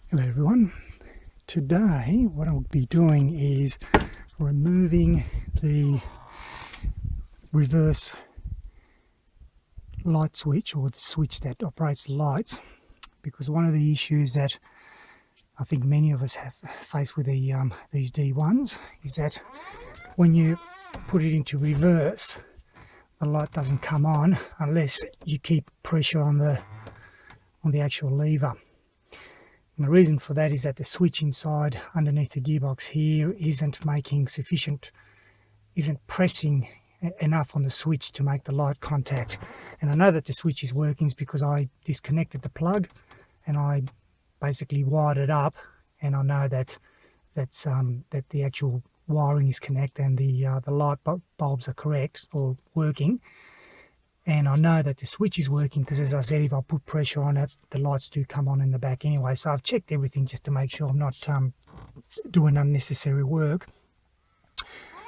Hello everyone. Today what I'll be doing is removing the reverse light switch, or the switch that operates the lights, because one of the issues that I think many of us have faced with these D1s is that when you put it into reverse, the light doesn't come on unless you keep pressure on the actual lever. And the reason for that is that the switch inside underneath the gearbox here isn't pressing enough on the switch to make the light contact. And I know that the switch is working because I disconnected the plug and I basically wired it up, and I know that the actual wiring is correct and the light bulbs are correct or working. And I know that the switch is working because, as I said, if I put pressure on it, the lights do come on in the back anyway. So I've checked everything just to make sure I'm not doing unnecessary work.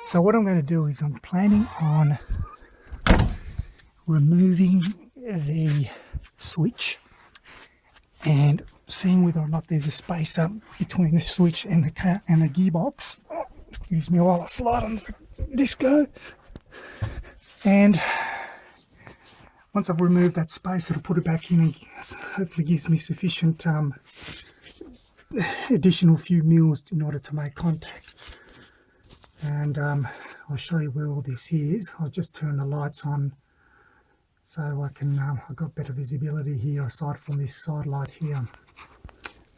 So what I'm going to do is I'm planning on removing the switch and seeing whether or not there's a space up between the switch and the gearbox. Oh, excuse me while I slide on the disco. And once I've removed that space, it'll put it back in and hopefully gives me sufficient additional few mils in order to make contact. And I'll show you where all this is. I'll just turn the lights on so I can, I've got better visibility here aside from this side light here.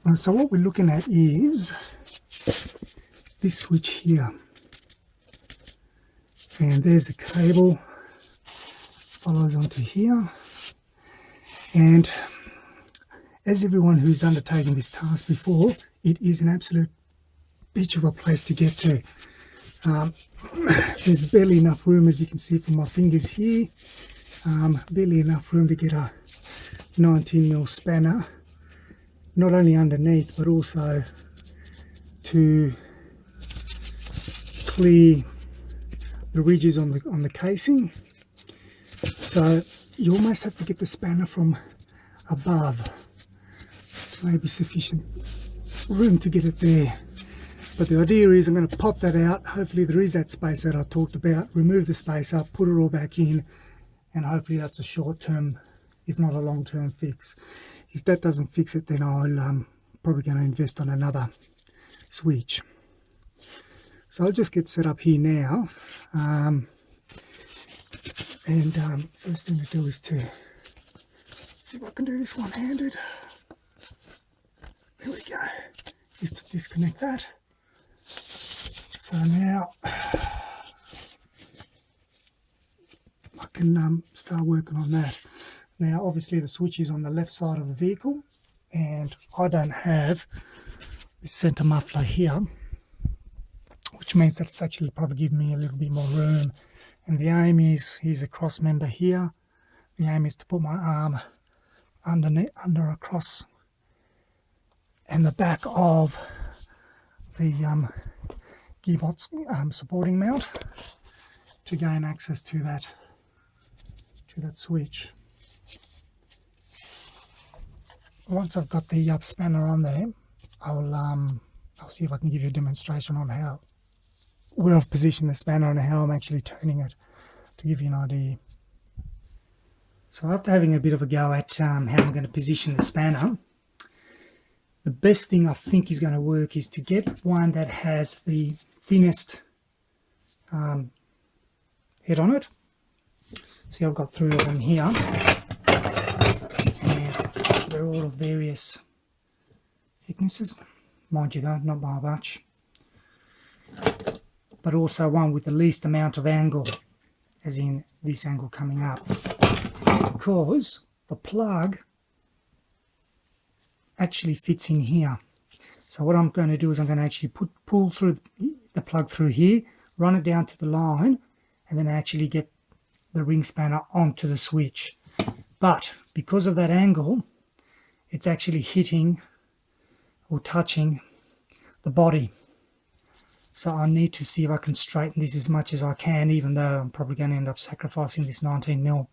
And so what we're looking at is this switch here. And there's the cable. Follows onto here, and as everyone who's undertaken this task before, it is an absolute bitch of a place to get to. There's barely enough room, as you can see from my fingers here, barely enough room to get a 19mm spanner, not only underneath but also to clear the ridges on the casing. So you almost have to get the spanner from above. Maybe sufficient room to get it there. But the idea is I'm going to pop that out. Hopefully there is that space that I talked about. Remove the space up, put it all back in, and hopefully that's a short-term, if not a long-term fix. If that doesn't fix it, then I'm probably going to invest on another switch. So I'll just get set up here now. And first thing to do is to see if I can do this one-handed. There we go. Is to disconnect that. So now I can start working on that. Now obviously the switch is on the left side of the vehicle, and I don't have this center muffler here, which means that it's actually probably giving me a little bit more room. And the aim is, here's a cross member here, the aim is to put my arm under across and the back of the gearbox supporting mount to gain access to that switch. Once I've got the spanner on there, I'll see if I can give you a demonstration on where I've positioned the spanner and how I'm actually turning it, to give you an idea. So after having a bit of a go at how I'm going to position the spanner, the best thing I think is going to work is to get one that has the thinnest head on it. See, I've got 3 of them here, and they're all of various thicknesses. Mind you though, not by much. But also one with the least amount of angle, as in this angle coming up, because the plug actually fits in here. So what I'm going to do is I'm going to actually pull through the plug through here, run it down to the line, and then actually get the ring spanner onto the switch. But because of that angle, it's actually hitting or touching the body. So I need to see if I can straighten this as much as I can, even though I'm probably going to end up sacrificing this 19mm